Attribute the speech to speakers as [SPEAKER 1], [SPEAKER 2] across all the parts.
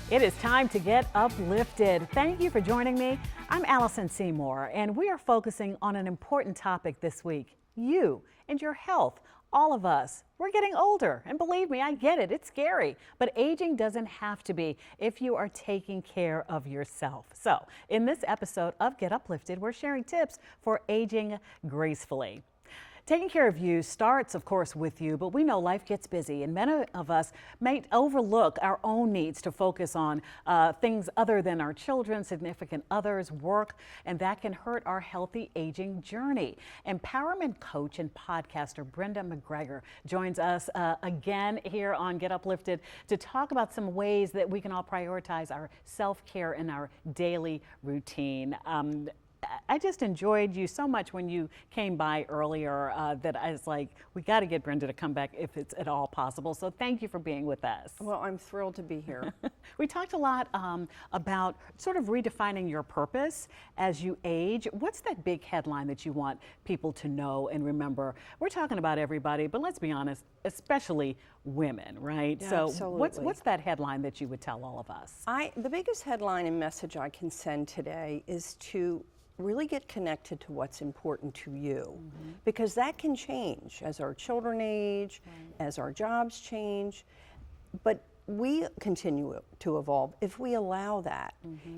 [SPEAKER 1] It is time to get uplifted. Thank you for joining me. I'm Allison Seymour, and we are focusing on an important topic this week, you and your health. All of us, we're getting older, and believe me, I get it, it's scary, but aging doesn't have to be if you are taking care of yourself. So, in this episode of Get Uplifted, we're sharing tips for aging gracefully. Taking care of you starts, of course, with you, but we know life gets busy, and many of us may overlook our own needs to focus on things other than our children, significant others, work, and that can hurt our healthy aging journey. Empowerment coach and podcaster Brenda McGregor joins us again here on Get Uplifted to talk about some ways that we can all prioritize our self-care in our daily routine. I just enjoyed you so much when you came by earlier that I was like, we got to get Brenda to come back if it's at all possible. So thank you for being with us.
[SPEAKER 2] Well, I'm thrilled to be here.
[SPEAKER 1] We talked a lot about sort of redefining your purpose as you age. What's that big headline that you want people to know and remember? We're talking about everybody, but let's be honest, especially women, right?
[SPEAKER 2] Yeah,
[SPEAKER 1] so
[SPEAKER 2] absolutely.
[SPEAKER 1] what's that headline that you would tell all of us?
[SPEAKER 2] The biggest headline and message I can send today is to really get connected to what's important to you, because that can change as our children age, as our jobs change, but we continue to evolve if we allow that.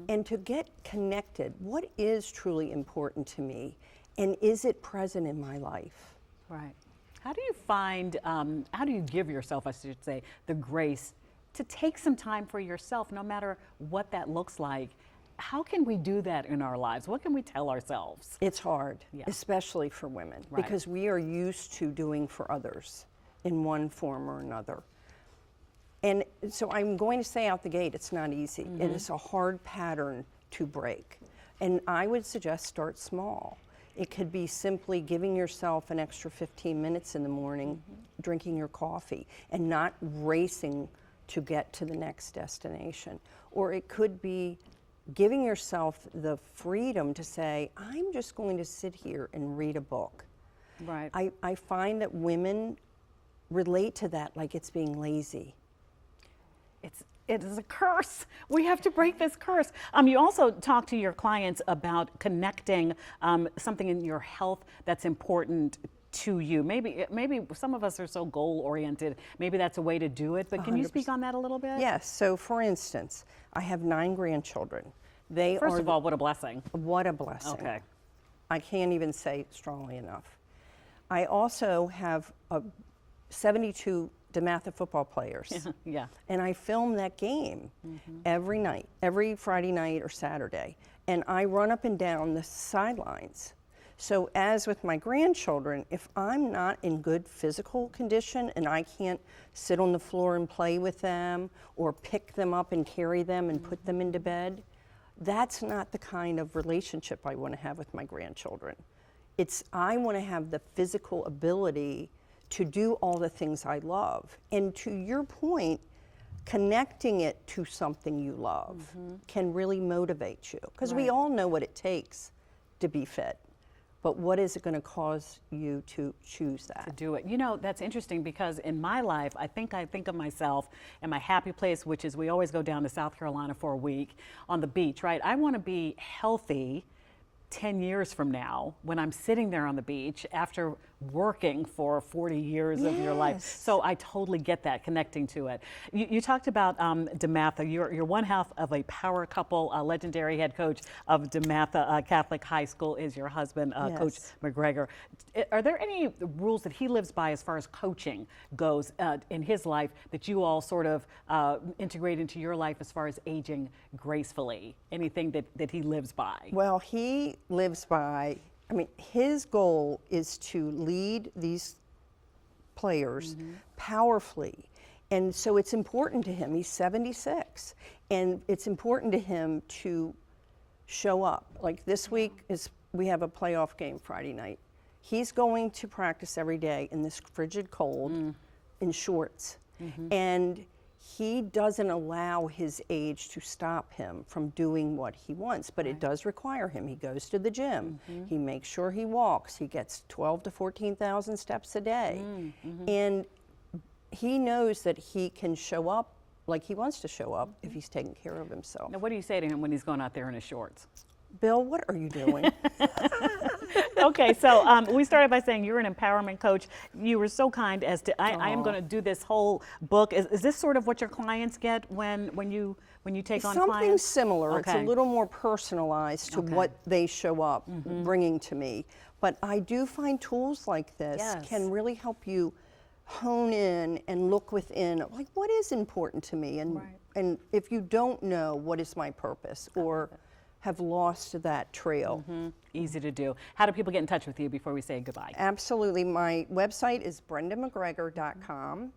[SPEAKER 2] And to get connected, what is truly important to me, and is it present in my life?
[SPEAKER 1] Right. How do you find, how do you give yourself, I should say, the grace to take some time for yourself, no matter what that looks like? How can we do that in our lives? What can we tell ourselves?
[SPEAKER 2] It's hard, especially for women, because we are used to doing for others in one form or another. And so I'm going to say out the gate, it's not easy. It is a hard pattern to break. And I would suggest start small. It could be simply giving yourself an extra 15 minutes in the morning, drinking your coffee, and not racing to get to the next destination. Or it could be giving yourself the freedom to say, I'm just going to sit here and read a book.
[SPEAKER 1] Right.
[SPEAKER 2] I find that women relate to that like it's being lazy.
[SPEAKER 1] It is a curse. We have to break this curse. You also talk to your clients about connecting something in your health that's important to you. Maybe some of us are so goal-oriented. Maybe that's a way to do it, but can you speak on that a little bit?
[SPEAKER 2] Yes, so for instance, I have 9 grandchildren.
[SPEAKER 1] First of all, what a blessing.
[SPEAKER 2] What a blessing.
[SPEAKER 1] Okay.
[SPEAKER 2] I can't even say it strongly enough. I also have 72 DeMatha football players.
[SPEAKER 1] Yeah.
[SPEAKER 2] And I film that game every night, every Friday night or Saturday. And I run up and down the sidelines. So as with my grandchildren, if I'm not in good physical condition and I can't sit on the floor and play with them or pick them up and carry them and put them into bed, that's not the kind of relationship I want to have with my grandchildren. I want to have the physical ability to do all the things I love. And to your point, connecting it to something you love can really motivate you. Because we all know what it takes to be fit. But what is it going to cause you to choose that?
[SPEAKER 1] To do it. You know, that's interesting because in my life, I think of myself in my happy place, which is we always go down to South Carolina for a week on the beach, right? I want to be healthy 10 years from now when I'm sitting there on the beach after working for 40 years of your life. So I totally get that, connecting to it. You talked about DeMatha. You're one half of a power couple. Legendary head coach of DeMatha Catholic High School is your husband, Coach McGregor. Are there any rules that he lives by as far as coaching goes in his life that you all sort of integrate into your life as far as aging gracefully? Anything that he lives by?
[SPEAKER 2] Well, he lives by, his goal is to lead these players powerfully. And so it's important to him. He's 76. And it's important to him to show up. Like this week, we have a playoff game Friday night. He's going to practice every day in this frigid cold in shorts. And he doesn't allow his age to stop him from doing what he wants, but it does require him. He goes to the gym. He makes sure he walks. He gets 12 to 14,000 steps a day. And he knows that he can show up like he wants to show up if he's taking care of himself.
[SPEAKER 1] Now, what do you say to him when he's going out there in his shorts?
[SPEAKER 2] Bill, what are you doing?
[SPEAKER 1] Okay, so we started by saying you're an empowerment coach. You were so kind as to, I am going to do this whole book. Is this sort of what your clients get when you take on
[SPEAKER 2] Something
[SPEAKER 1] clients?
[SPEAKER 2] similar.
[SPEAKER 1] Okay.
[SPEAKER 2] It's a little more personalized to what they show up bringing to me. But I do find tools like this can really help you hone in and look within, like what is important to me, and if you don't know what is my purpose or have lost that trail.
[SPEAKER 1] Easy to do. How do people get in touch with you before we say goodbye?
[SPEAKER 2] Absolutely. My website is brendamcgregor.com,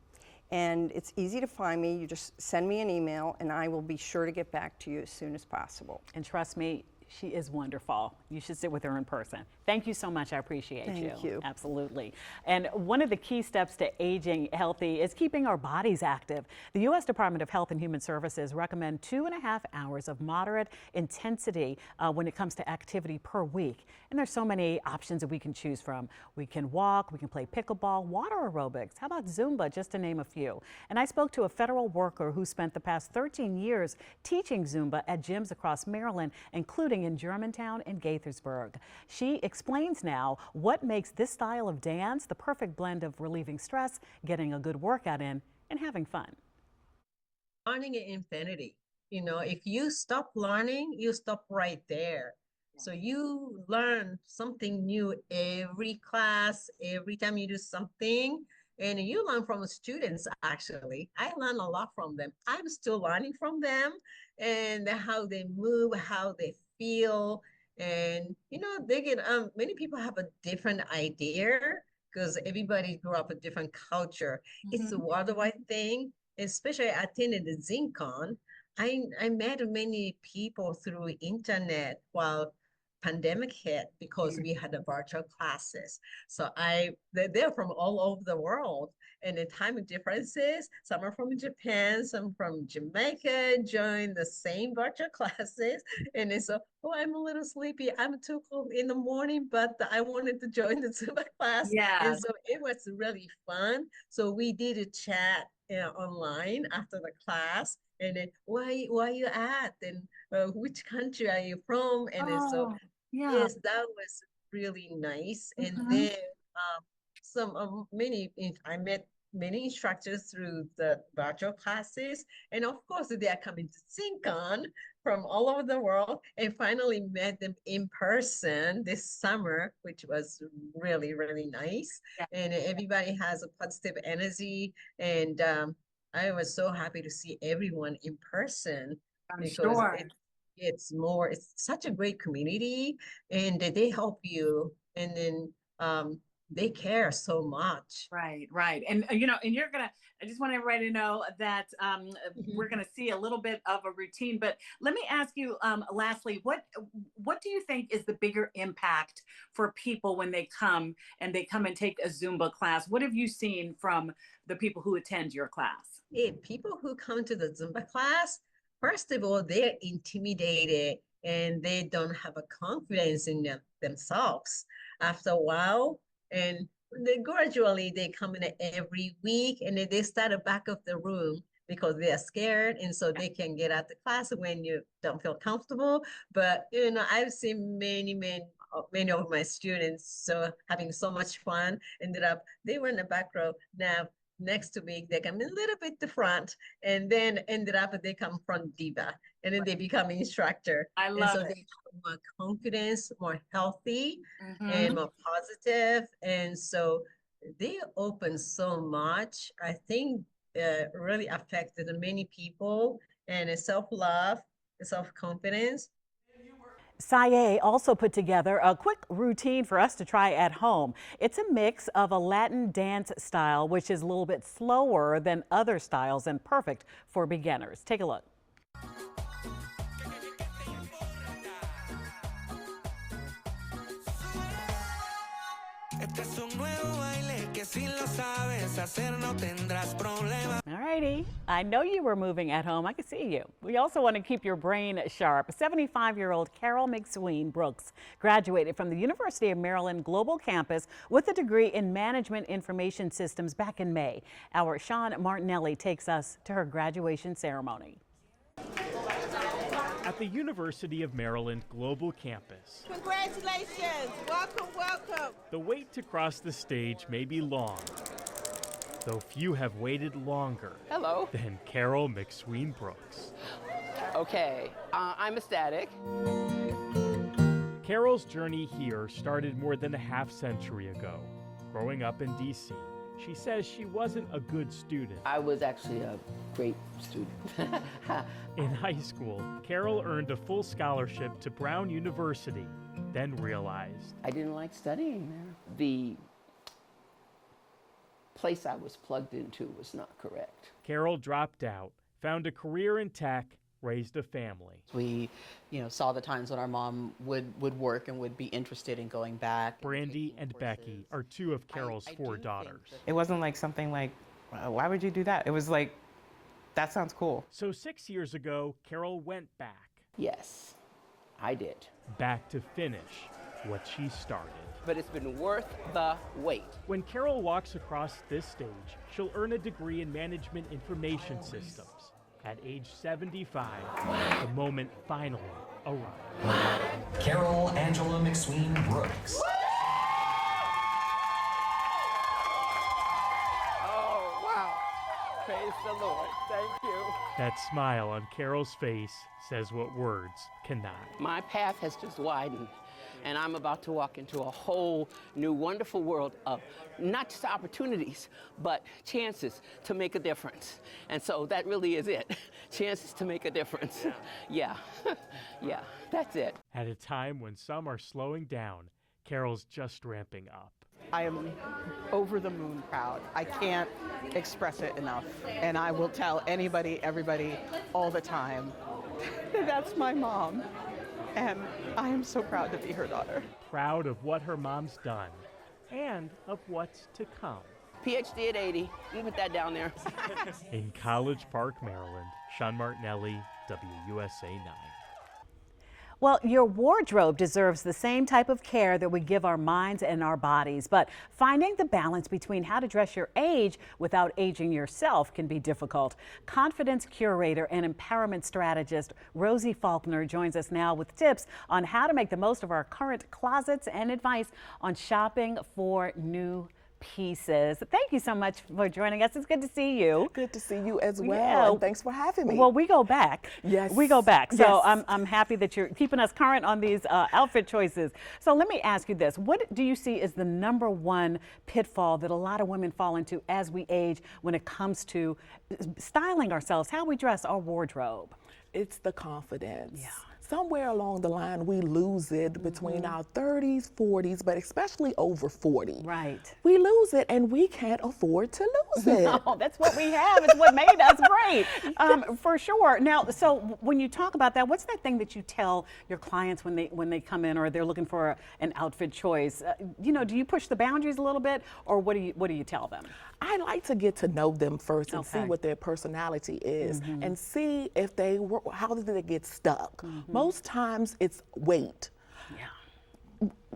[SPEAKER 2] and it's easy to find me. You just send me an email, and I will be sure to get back to you as soon as possible.
[SPEAKER 1] And trust me, she is wonderful. You should sit with her in person. Thank you so much. I appreciate you.
[SPEAKER 2] Thank you.
[SPEAKER 1] Absolutely. And one of the key steps to aging healthy is keeping our bodies active. The U.S. Department of Health and Human Services recommend 2.5 hours of moderate intensity when it comes to activity per week. And there's so many options that we can choose from. We can walk, we can play pickleball, water aerobics. How about Zumba, just to name a few? And I spoke to a federal worker who spent the past 13 years teaching Zumba at gyms across Maryland, including in Germantown and Gaithersburg. She explains now what makes this style of dance the perfect blend of relieving stress, getting a good workout in, and having fun.
[SPEAKER 3] Learning in infinity. You know, if you stop learning, you stop right there. So you learn something new every class, every time you do something, and you learn from the students, actually. I learn a lot from them. I'm still learning from them and how they move, how they feel. And, you know, they get, many people have a different idea because everybody grew up a different culture. It's a worldwide thing, especially I attended the ZinCon. I met many people through internet while pandemic hit because we had the virtual classes. So they're from all over the world. And the time differences, some are from Japan, some from Jamaica, joined the same virtual classes. And they said, oh, I'm a little sleepy. I'm too cold in the morning, but I wanted to join the Zumba class.
[SPEAKER 1] Yeah.
[SPEAKER 3] And so it was really fun. So we did a chat online after the class. And then, where you at? And which country are you from? And then so yes, that was really nice. And then I met many instructors through the virtual classes. And of course, they are coming to ZinCon from all over the world, and finally met them in person this summer, which was really, really nice. Yeah. And everybody has a positive energy. And I was so happy to see everyone in person.
[SPEAKER 1] I'm sure.
[SPEAKER 3] It's such a great community, and they help you, and then they care so much.
[SPEAKER 1] Right. And I just want everybody to know that we're gonna see a little bit of a routine, but let me ask you lastly, what do you think is the bigger impact for people when they come and take a Zumba class? What have you seen from the people who attend your class?
[SPEAKER 3] People who come to the Zumba class, first of all, they're intimidated and they don't have a confidence in themselves. After a while, and gradually they come in every week, and then they start at the back of the room because they are scared, and so they can get out the class when you don't feel comfortable. But you know, I've seen many of my students having so much fun. They were in the back row. Now next week they come a little bit to front, and then ended up they come front diva, and then they become instructor.
[SPEAKER 1] I love
[SPEAKER 3] it. They have more confidence, more healthy, and more positive, and so they open so much. I think really affected many people, and self-love, self-confidence.
[SPEAKER 1] Saye also put together a quick routine for us to try at home. It's a mix of a Latin dance style, which is a little bit slower than other styles and perfect for beginners. Take a look. All right, righty. I know you were moving at home. I can see you. We also want to keep your brain sharp. 75-year-old Carol McSween Brooks graduated from the University of Maryland Global Campus with a degree in Management Information Systems back in May. Our Sean Martinelli takes us to her graduation ceremony.
[SPEAKER 4] At the University of Maryland Global Campus.
[SPEAKER 5] Congratulations! Welcome, welcome!
[SPEAKER 4] The wait to cross the stage may be long, though few have waited longer than Carol McSween Brooks.
[SPEAKER 6] Okay, I'm ecstatic.
[SPEAKER 4] Carol's journey here started more than a half-century ago. Growing up in D.C., she says she wasn't a good student.
[SPEAKER 6] I was actually a great student.
[SPEAKER 4] In high school, Carol earned a full scholarship to Brown University, then realized
[SPEAKER 6] I didn't like studying there. The place I was plugged into was not correct.
[SPEAKER 4] Carol dropped out, found a career in tech, raised a family.
[SPEAKER 7] We, saw the times when our mom would work and would be interested in going back.
[SPEAKER 4] Brandy and Becky are two of Carol's four daughters.
[SPEAKER 8] It wasn't like something like, why would you do that? It was like, that sounds cool.
[SPEAKER 4] So 6 years ago, Carol went back.
[SPEAKER 6] Yes, I did.
[SPEAKER 4] Back to finish what she started.
[SPEAKER 6] But it's been worth the wait.
[SPEAKER 4] When Carol walks across this stage, she'll earn a degree in Management Information Systems. At age 75, the moment finally arrived.
[SPEAKER 9] Carol Angela McSween Brooks.
[SPEAKER 6] Oh, wow. Praise the Lord. Thank you.
[SPEAKER 4] That smile on Carol's face says what words cannot.
[SPEAKER 6] My path has just widened, and I'm about to walk into a whole new wonderful world of not just opportunities, but chances to make a difference. And so that really is it. Chances to make a difference. Yeah, yeah, that's it.
[SPEAKER 4] At a time when some are slowing down, Carol's just ramping up.
[SPEAKER 7] I am over the moon proud. I can't express it enough. And I will tell anybody, everybody, all the time, that's my mom. And I am so proud to be her daughter.
[SPEAKER 4] Proud of what her mom's done and of what's to come.
[SPEAKER 6] PhD at 80. You put that down there.
[SPEAKER 4] In College Park, Maryland, Sean Martinelli, WUSA 9.
[SPEAKER 1] Well, your wardrobe deserves the same type of care that we give our minds and our bodies, but finding the balance between how to dress your age without aging yourself can be difficult. Confidence curator and empowerment strategist Rosie Faulkner joins us now with tips on how to make the most of our current closets and advice on shopping for new pieces. Thank you so much for joining us. It's good to see you.
[SPEAKER 10] Good to see you as well.
[SPEAKER 1] Yeah.
[SPEAKER 10] And thanks for having me.
[SPEAKER 1] Well, we go back.
[SPEAKER 10] Yes.
[SPEAKER 1] We go back. So
[SPEAKER 10] Yes.
[SPEAKER 1] I'm happy that you're keeping us current on these outfit choices. So let me ask you this. What do you see as the #1 pitfall that a lot of women fall into as we age when it comes to styling ourselves, how we dress, our wardrobe?
[SPEAKER 10] It's the confidence.
[SPEAKER 1] Yeah.
[SPEAKER 10] Somewhere along the line, we lose it between our 30s, 40s, but especially over 40.
[SPEAKER 1] Right.
[SPEAKER 10] We lose it, and we can't afford to lose it.
[SPEAKER 1] No, that's what we have. It's what made us great, for sure. Now, so when you talk about that, what's that thing that you tell your clients when they come in or they're looking for an outfit choice? Do you push the boundaries a little bit, or what do you tell them?
[SPEAKER 10] I like to get to know them first and
[SPEAKER 1] Okay.
[SPEAKER 10] see what their personality is and see if how did they get stuck. Most times it's weight.
[SPEAKER 1] Yeah.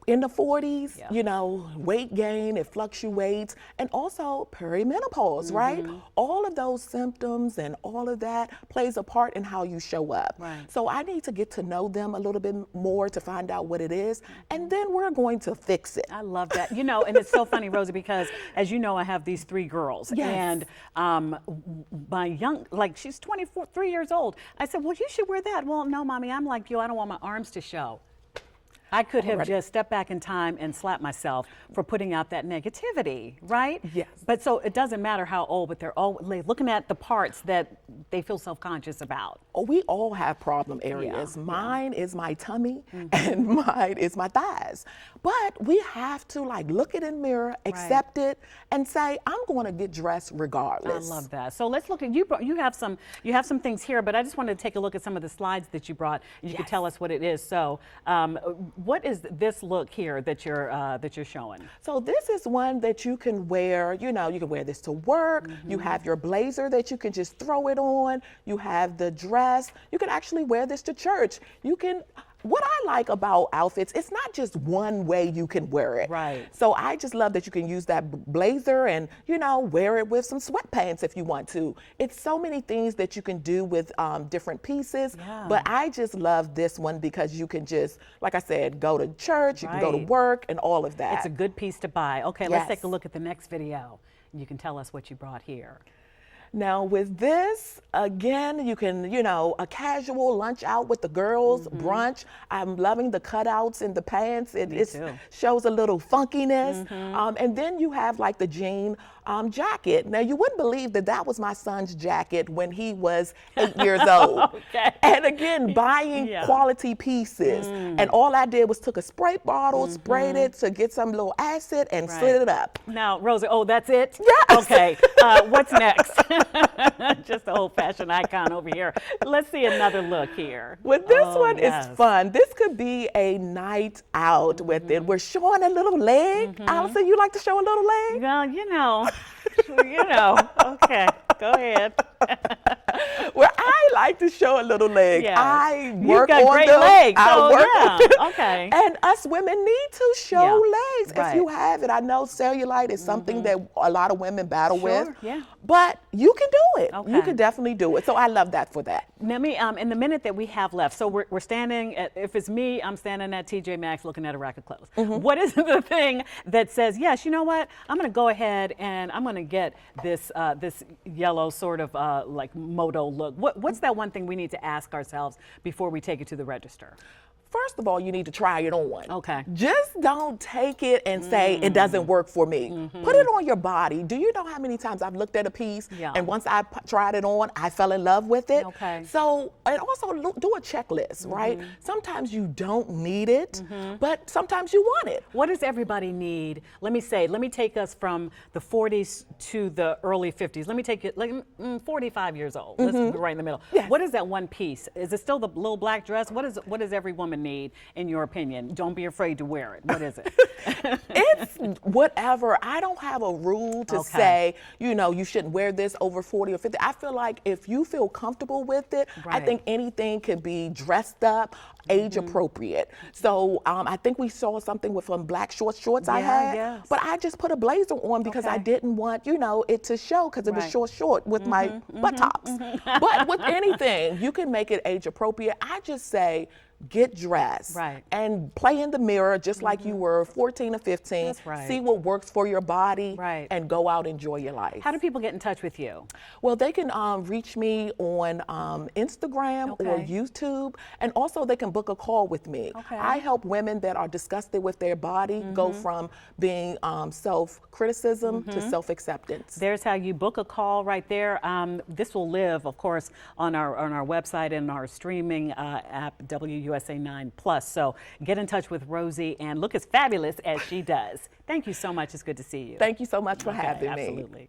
[SPEAKER 10] In the 40s,
[SPEAKER 1] Yeah.
[SPEAKER 10] weight gain, it fluctuates, and also perimenopause, right? All of those symptoms and all of that plays a part in how you show up.
[SPEAKER 1] Right.
[SPEAKER 10] So I need to get to know them a little bit more to find out what it is, and then we're going to fix it.
[SPEAKER 1] I love that. And it's so funny, Rosie, because as you know, I have these 3 girls.
[SPEAKER 10] Yes.
[SPEAKER 1] And my she's 3 years old. I said, well, you should wear that. Well, no, Mommy, I'm like you. I don't want my arms to show. I could have just stepped back in time and slapped myself for putting out that negativity, right?
[SPEAKER 10] Yes.
[SPEAKER 1] But so it doesn't matter how old, but they're all looking at the parts that they feel self-conscious about.
[SPEAKER 10] Oh, we all have problem areas. Mine is my tummy and mine is my thighs. But we have to look it in the mirror, accept it, and say, I'm going to get dressed regardless.
[SPEAKER 1] I love that. So let's look at you have some things here, but I just wanted to take a look at some of the slides that you brought. You could tell us what it is. So what is this look here that you're showing?
[SPEAKER 10] So this is one that you can wear, you know, you can wear this to work. You have your blazer that you can just throw it on. You have the dress. You can actually wear this to church. You can, what I like about outfits, it's not just one way you can wear it.
[SPEAKER 1] Right.
[SPEAKER 10] So I just love that you can use that blazer and, you know, wear it with some sweatpants if you want to. It's so many things that you can do with different pieces.
[SPEAKER 1] Yeah.
[SPEAKER 10] But I just love this one because you can just, like I said, go to church, you can go to
[SPEAKER 1] Right.
[SPEAKER 10] work and all of that.
[SPEAKER 1] It's a good piece to buy. Okay, let's take
[SPEAKER 10] Yes.
[SPEAKER 1] a look at the next video. You can tell us what you brought here.
[SPEAKER 10] Now with this, again, you can, you know, a casual lunch out with the girls, brunch. I'm loving the cutouts in the pants. It
[SPEAKER 1] too.
[SPEAKER 10] shows a little funkiness. And then you have like the jean jacket. Now you wouldn't believe that that was my son's jacket when he was 8 years old.
[SPEAKER 1] Okay.
[SPEAKER 10] And again, buying
[SPEAKER 1] Yeah.
[SPEAKER 10] quality pieces. And all I did was took a spray bottle, sprayed it to get some little acid and slid it up.
[SPEAKER 1] Now, Rosie, oh, that's it?
[SPEAKER 10] Yes.
[SPEAKER 1] Okay, what's next? Just an old-fashioned icon over here. Let's see another look here.
[SPEAKER 10] Well, this
[SPEAKER 1] Oh,
[SPEAKER 10] one
[SPEAKER 1] yes.
[SPEAKER 10] is fun. This could be a night out with it. We're showing a little leg. Allison, you like to show a little leg?
[SPEAKER 1] Well, you know, okay, go ahead.
[SPEAKER 10] Well, I like to show a little leg.
[SPEAKER 1] Yes.
[SPEAKER 10] I
[SPEAKER 1] You've
[SPEAKER 10] work
[SPEAKER 1] got
[SPEAKER 10] on
[SPEAKER 1] great
[SPEAKER 10] them.
[SPEAKER 1] legs,
[SPEAKER 10] I
[SPEAKER 1] so
[SPEAKER 10] work
[SPEAKER 1] yeah,
[SPEAKER 10] on
[SPEAKER 1] okay.
[SPEAKER 10] And us women need to show legs if you
[SPEAKER 1] right.
[SPEAKER 10] have it. I know cellulite is something that a lot of women battle with.
[SPEAKER 1] yeah.
[SPEAKER 10] But you can do it. You
[SPEAKER 1] Okay.
[SPEAKER 10] can definitely do it. So I love that for that.
[SPEAKER 1] Now, in the minute that we have left, so we're standing at, if it's me, I'm standing at TJ Maxx looking at a rack of clothes. What is the thing that says, yes, you know what, I'm going to go ahead and I'm going to get this this yellow sort of like moto look. What's that one thing we need to ask ourselves before we take it to the register?
[SPEAKER 10] First of all, you need to try it on.
[SPEAKER 1] Okay.
[SPEAKER 10] Just don't take it and say it doesn't work for me. Put it on your body. Do you know how many times I've looked at a piece
[SPEAKER 1] Yeah.
[SPEAKER 10] and once I tried it on, I fell in love with it?
[SPEAKER 1] Okay.
[SPEAKER 10] So, and also do a checklist, right? Sometimes you don't need it, but sometimes you want it.
[SPEAKER 1] What does everybody need? Let me take us from the 40s to the early 50s. Let me take it like 45 years old. Let's be right in the middle.
[SPEAKER 10] Yes.
[SPEAKER 1] What is that one piece? Is it still the little black dress? What does every woman need, in your opinion? Don't be afraid to wear it. What is it?
[SPEAKER 10] It's whatever. I don't have a rule to
[SPEAKER 1] Okay.
[SPEAKER 10] say, you know, you shouldn't wear this over 40 or 50. I feel like if you feel comfortable with it, I
[SPEAKER 1] Right.
[SPEAKER 10] think anything can be dressed up, age appropriate. So I think we saw something with some black shorts I
[SPEAKER 1] Yeah,
[SPEAKER 10] had,
[SPEAKER 1] yes.
[SPEAKER 10] but I just put a blazer on because I
[SPEAKER 1] Okay.
[SPEAKER 10] didn't want, you know, it to show because it was
[SPEAKER 1] Right.
[SPEAKER 10] short with my buttocks. But with anything, you can make it age appropriate. I just say, get dressed
[SPEAKER 1] Right.
[SPEAKER 10] and play in the mirror just like you were 14 or 15.
[SPEAKER 1] That's right.
[SPEAKER 10] See what works for your body
[SPEAKER 1] Right.
[SPEAKER 10] and go out and enjoy your life.
[SPEAKER 1] How do people get in touch with you?
[SPEAKER 10] Well, they can reach me on Instagram or
[SPEAKER 1] Okay.
[SPEAKER 10] YouTube, and also they can book a call with me.
[SPEAKER 1] Okay.
[SPEAKER 10] I help women that are disgusted with their body go from being self-criticism to self-acceptance.
[SPEAKER 1] There's how you book a call right there. This will live, of course, on our website and our streaming app, WUSA 9 Plus. So get in touch with Rosie and look as fabulous as she does. Thank you so much. It's good to see you.
[SPEAKER 10] Thank you so much for
[SPEAKER 1] Okay,
[SPEAKER 10] having me.
[SPEAKER 1] absolutely.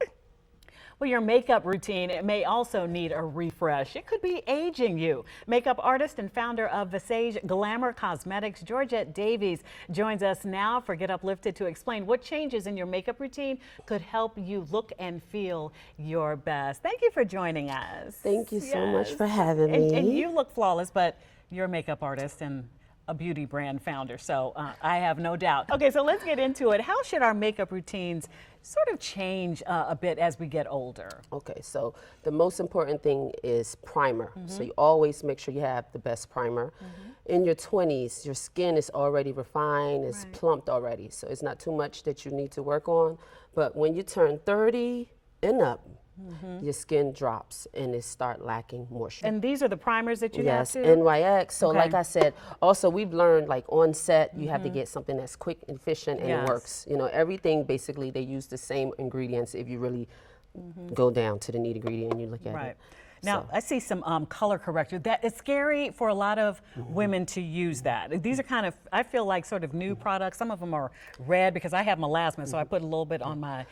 [SPEAKER 1] Well, your makeup routine, it may also need a refresh. It could be aging you. Makeup artist and founder of Visage Glamour Cosmetics, Georgette Davies, joins us now for Get Uplifted to explain what changes in your makeup routine could help you look and feel your best. Thank you for joining us.
[SPEAKER 11] Thank you so much
[SPEAKER 1] Yes.
[SPEAKER 11] for having me.
[SPEAKER 1] And you look flawless, but you're a makeup artist and a beauty brand founder, so I have no doubt. Okay, so let's get into it. How should our makeup routines sort of change a bit as we get older?
[SPEAKER 11] Okay, so the most important thing is primer. So you always make sure you have the best primer. In your 20s, your skin is already refined, it's plumped already, so it's not too much that you need to work on. But when you turn 30 and up, your skin drops and it start lacking moisture.
[SPEAKER 1] And these are the primers that you
[SPEAKER 11] Yes,
[SPEAKER 1] have to?
[SPEAKER 11] NYX. So
[SPEAKER 1] Okay.
[SPEAKER 11] like I said, also we've learned like on set, you have to get something that's quick and efficient and
[SPEAKER 1] Yes.
[SPEAKER 11] it works. You know, everything basically they use the same ingredients if you really go down to the nitty gritty and you look at
[SPEAKER 1] Right.
[SPEAKER 11] it.
[SPEAKER 1] Now,
[SPEAKER 11] So.
[SPEAKER 1] I see some color corrector. That it's scary for a lot of women to use that. These are kind of, I feel like, sort of new products. Some of them are red because I have melasma, so I put a little bit on my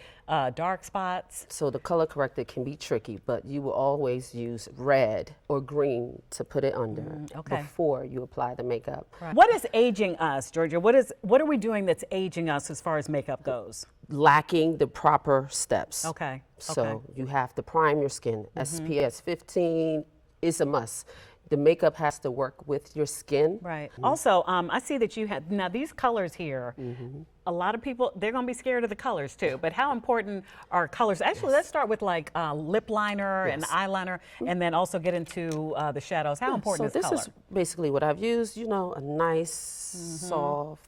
[SPEAKER 1] dark spots.
[SPEAKER 11] So the color corrector can be tricky, but you will always use red or green to put it under
[SPEAKER 1] okay.
[SPEAKER 11] before you apply the makeup.
[SPEAKER 1] Right. What is aging us, Georgia? What are we doing that's aging us as far as makeup goes?
[SPEAKER 11] Lacking the proper steps.
[SPEAKER 1] Okay.
[SPEAKER 11] So you have to prime your skin. SPF 15 is a must. The makeup has to work with your skin.
[SPEAKER 1] Right. Also, I see that you have, now these colors here, a lot of people, they're going to be scared of the colors too, but how important are colors? Actually, let's start with like lip liner and eyeliner, and then also get into the shadows. How important
[SPEAKER 11] so
[SPEAKER 1] is color?
[SPEAKER 11] this is basically what I've used, you know, a nice, soft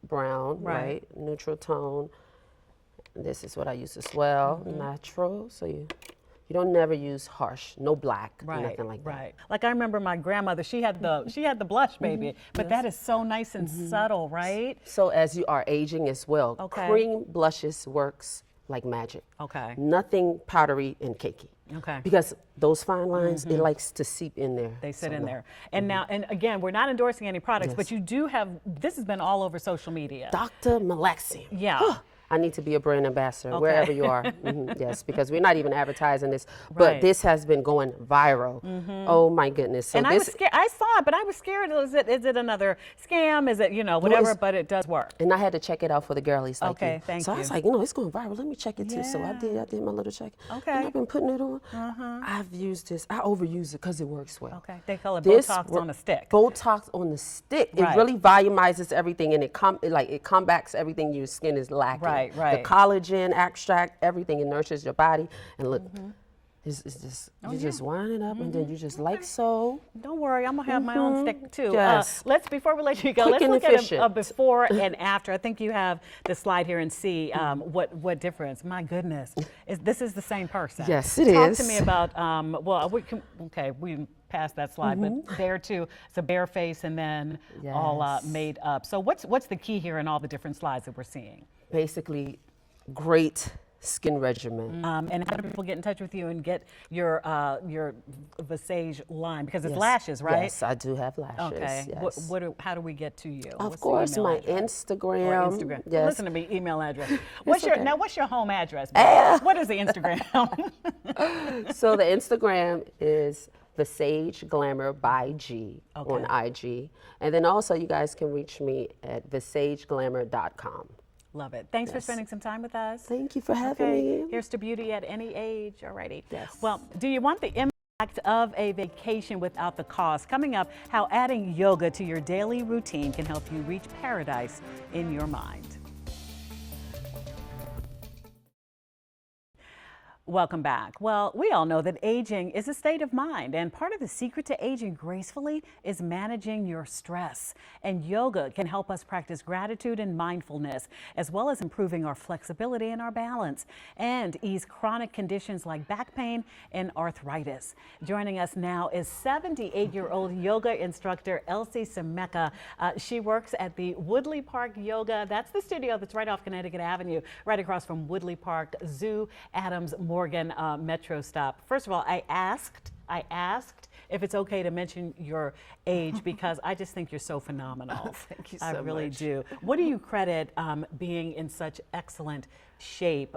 [SPEAKER 11] brown, right? Neutral tone. This is what I use as well, natural. So you don't never use harsh, no black, nothing like that.
[SPEAKER 1] Right. Like I remember my grandmother, she had the blush baby, but that is so nice and subtle, right?
[SPEAKER 11] So as you are aging as well,
[SPEAKER 1] Okay.
[SPEAKER 11] cream blushes works like magic.
[SPEAKER 1] Okay.
[SPEAKER 11] Nothing powdery and cakey.
[SPEAKER 1] Okay.
[SPEAKER 11] Because those fine lines, it likes to seep in there.
[SPEAKER 1] They sit in
[SPEAKER 11] somewhere.
[SPEAKER 1] there. And now, and again, we're not endorsing any products, but you do have, this has been all over social media.
[SPEAKER 11] Dr. Malaxian.
[SPEAKER 1] Yeah.
[SPEAKER 11] I need to be a brand ambassador
[SPEAKER 1] Okay.
[SPEAKER 11] wherever you are. Yes, because we're not even advertising this, but
[SPEAKER 1] Right.
[SPEAKER 11] this has been going viral. Oh my goodness! So
[SPEAKER 1] And I was scared. I saw it, but I was scared. Is it another scam? Is it whatever? But it does work.
[SPEAKER 11] And I had to check it out for the girlies like
[SPEAKER 1] Okay,
[SPEAKER 11] you.
[SPEAKER 1] thank
[SPEAKER 11] so I
[SPEAKER 1] you.
[SPEAKER 11] was like, it's going viral. Let me check it too. So I did my little check.
[SPEAKER 1] Okay.
[SPEAKER 11] And I've been putting it on. I've used this. I overuse it because it works well.
[SPEAKER 1] Okay. They call it
[SPEAKER 11] This
[SPEAKER 1] Botox on a stick.
[SPEAKER 11] Botox on the stick.
[SPEAKER 1] Right.
[SPEAKER 11] It really volumizes everything, and it combats everything your skin is lacking.
[SPEAKER 1] Right, right.
[SPEAKER 11] The collagen extract, everything. It nurtures your body. And look, it's just you just wind it up, and then you just like so.
[SPEAKER 1] Don't worry, I'm gonna have my own stick too.
[SPEAKER 11] Yes.
[SPEAKER 1] Before we let you go,
[SPEAKER 11] Quick
[SPEAKER 1] let's
[SPEAKER 11] and
[SPEAKER 1] look at a
[SPEAKER 11] efficient.
[SPEAKER 1] before and after. I think you have the slide here and see what difference. My goodness, this is the same person.
[SPEAKER 11] Yes, it
[SPEAKER 1] Talk
[SPEAKER 11] is.
[SPEAKER 1] to me about we can pass that slide, but there too, it's a bare face and then all
[SPEAKER 11] Yes.
[SPEAKER 1] made up. So what's the key here in all the different slides that we're seeing?
[SPEAKER 11] Basically, great skin regimen.
[SPEAKER 1] And how do people get in touch with you and get your Visage line? Because it's lashes, right?
[SPEAKER 11] Yes, I do have lashes.
[SPEAKER 1] Okay.
[SPEAKER 11] Yes.
[SPEAKER 1] How do we get to you?
[SPEAKER 11] Of
[SPEAKER 1] What's the
[SPEAKER 11] course,
[SPEAKER 1] email
[SPEAKER 11] my
[SPEAKER 1] address?
[SPEAKER 11] Instagram.
[SPEAKER 1] Or Instagram.
[SPEAKER 11] Yes.
[SPEAKER 1] Listen to me, email address.
[SPEAKER 11] What's
[SPEAKER 1] What's your home address? What is the Instagram?
[SPEAKER 11] So the Instagram is Visage Glamour by G on IG. And then also you guys can reach me at visageglamour.com.
[SPEAKER 1] Love it. Thanks for spending some time with us.
[SPEAKER 11] Thank you for having me.
[SPEAKER 1] Here's to beauty at any age. Alrighty.
[SPEAKER 11] Yes.
[SPEAKER 1] Well, do you want the impact of a vacation without the cost? Coming up, how adding yoga to your daily routine can help you reach paradise in your mind. Welcome back. Well, we all know that aging is a state of mind, and part of the secret to aging gracefully is managing your stress. And yoga can help us practice gratitude and mindfulness, as well as improving our flexibility and our balance, and ease chronic conditions like back pain and arthritis. Joining us now is 78-year-old yoga instructor Elsie Semeka. She works at the Woodley Park Yoga. That's the studio that's right off Connecticut Avenue, right across from Woodley Park Zoo, Adams Morgan Metro stop. First of all, I asked if it's okay to mention your age because I just think you're so phenomenal.
[SPEAKER 12] Thank you so
[SPEAKER 1] much. I really
[SPEAKER 12] much.
[SPEAKER 1] do. What do you credit being in such excellent shape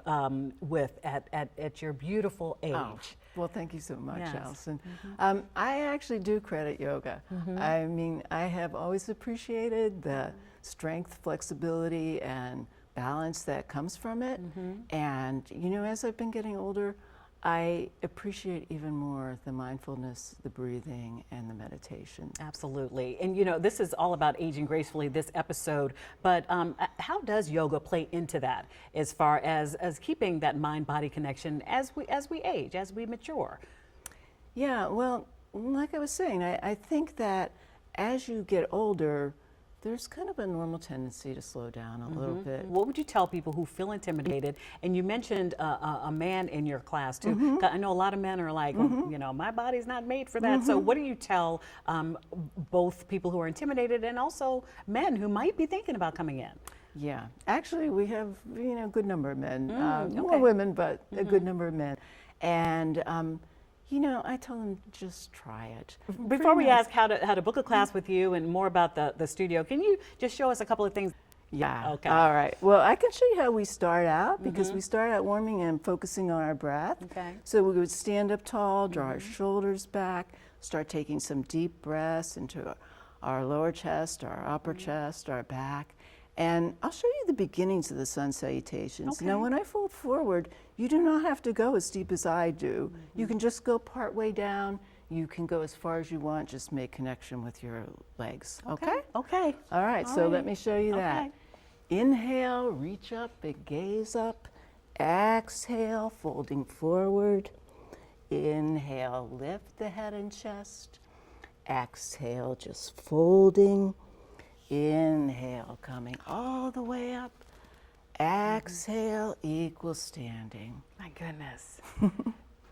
[SPEAKER 1] with at your beautiful age?
[SPEAKER 12] Oh, well, thank you so much,
[SPEAKER 1] Yes.
[SPEAKER 12] Allison. I actually do credit yoga. I mean, I have always appreciated the strength, flexibility, and balance that comes from it. And, as I've been getting older, I appreciate even more the mindfulness, the breathing, and the meditation.
[SPEAKER 1] Absolutely. And this is all about aging gracefully, this episode, but how does yoga play into that as far as keeping that mind-body connection as we age, as we mature?
[SPEAKER 12] Yeah, well, like I was saying, I think that as you get older, there's kind of a normal tendency to slow down a little bit.
[SPEAKER 1] What would you tell people who feel intimidated? And you mentioned a man in your class too. I know a lot of men are like, well, my body's not made for that. So what do you tell both people who are intimidated and also men who might be thinking about coming in?
[SPEAKER 12] Yeah, actually we have, a good number of men, more
[SPEAKER 1] okay.
[SPEAKER 12] women, but a good number of men. And, You know, I tell them just try it.
[SPEAKER 1] Before we
[SPEAKER 12] Pretty nice.
[SPEAKER 1] ask how to book a class with you and more about the studio, can you just show us a couple of things?
[SPEAKER 12] Yeah.
[SPEAKER 1] Okay.
[SPEAKER 12] All right. Well, I can show you how we start out because we start out warming and focusing on our breath.
[SPEAKER 1] Okay.
[SPEAKER 12] So we would stand up tall, draw our shoulders back, start taking some deep breaths into our lower chest, our upper chest, our back. And I'll show you the beginnings of the sun salutations.
[SPEAKER 1] Okay.
[SPEAKER 12] Now, when I fold forward, you do not have to go as deep as I do. You can just go part way down. You can go as far as you want. Just make connection with your legs. Okay?
[SPEAKER 1] Okay.
[SPEAKER 12] All right, so let me show you that.
[SPEAKER 1] Okay.
[SPEAKER 12] Inhale, reach up, big gaze up. Exhale, folding forward. Inhale, lift the head and chest. Exhale, just folding. Inhale, coming all the way up. Exhale, equal standing.
[SPEAKER 1] My goodness.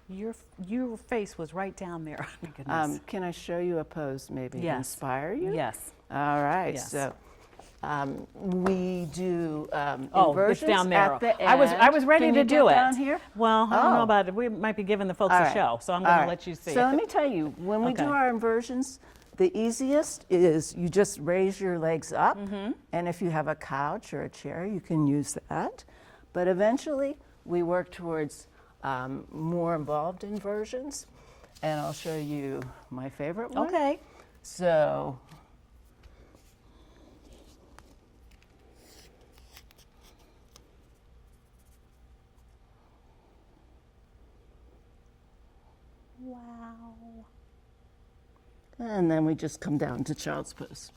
[SPEAKER 1] Your face was right down there. My goodness.
[SPEAKER 12] Can I show you a pose maybe to
[SPEAKER 1] Yes.
[SPEAKER 12] inspire you?
[SPEAKER 1] Yes.
[SPEAKER 12] All right,
[SPEAKER 1] Yes.
[SPEAKER 12] so we do
[SPEAKER 1] Oh,
[SPEAKER 12] inversions
[SPEAKER 1] it's down there.
[SPEAKER 12] at the end.
[SPEAKER 1] I was ready
[SPEAKER 12] Can
[SPEAKER 1] to
[SPEAKER 12] you
[SPEAKER 1] do
[SPEAKER 12] get
[SPEAKER 1] it.
[SPEAKER 12] down here?
[SPEAKER 1] Well, I don't know
[SPEAKER 12] Oh.
[SPEAKER 1] about it. We might be giving the folks
[SPEAKER 12] All
[SPEAKER 1] a
[SPEAKER 12] right.
[SPEAKER 1] show, so I'm
[SPEAKER 12] All
[SPEAKER 1] going to
[SPEAKER 12] right.
[SPEAKER 1] let you see.
[SPEAKER 12] So let me tell you, when we do
[SPEAKER 1] Okay.
[SPEAKER 12] our inversions, the easiest is you just raise your legs up, and if you have a couch or a chair, you can use that. But eventually, we work towards more involved inversions, and I'll show you my favorite one.
[SPEAKER 1] Okay.
[SPEAKER 12] So
[SPEAKER 1] Wow.
[SPEAKER 12] and then we just come down to child's pose.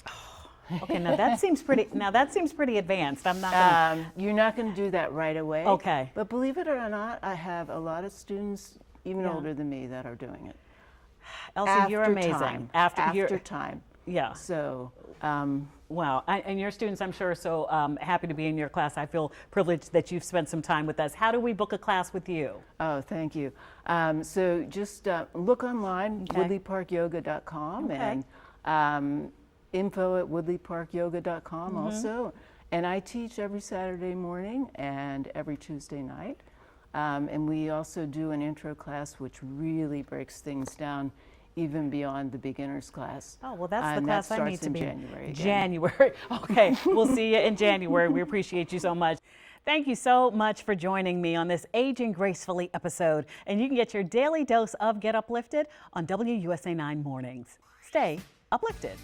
[SPEAKER 1] Okay, now that seems pretty. Now that seems pretty advanced. I'm not. Gonna,
[SPEAKER 12] You're not going to do that right away.
[SPEAKER 1] Okay.
[SPEAKER 12] But believe it or not, I have a lot of students, even
[SPEAKER 1] Yeah.
[SPEAKER 12] older than me, that are doing it.
[SPEAKER 1] Elsie, you're
[SPEAKER 12] After
[SPEAKER 1] amazing.
[SPEAKER 12] time.
[SPEAKER 1] After
[SPEAKER 12] After time.
[SPEAKER 1] Yeah.
[SPEAKER 12] So,
[SPEAKER 1] Wow. And your students, I'm sure, are so happy to be in your class. I feel privileged that you've spent some time with us. How do we book a class with you?
[SPEAKER 12] oh, thank you. So just look online, woodleyparkyoga.com,
[SPEAKER 1] Okay.
[SPEAKER 12] and info@woodleyparkyoga.com also. And I teach every Saturday morning and every Tuesday night. And we also do an intro class which really breaks things down even beyond the beginner's class.
[SPEAKER 1] Oh, well, that's the
[SPEAKER 12] And
[SPEAKER 1] class
[SPEAKER 12] that
[SPEAKER 1] I need
[SPEAKER 12] starts
[SPEAKER 1] to
[SPEAKER 12] in
[SPEAKER 1] be
[SPEAKER 12] January again.
[SPEAKER 1] January. Okay. We'll see you in January. We appreciate you so much. Thank you so much for joining me on this Aging Gracefully episode. And you can get your daily dose of Get Uplifted on WUSA 9 Mornings. Stay uplifted.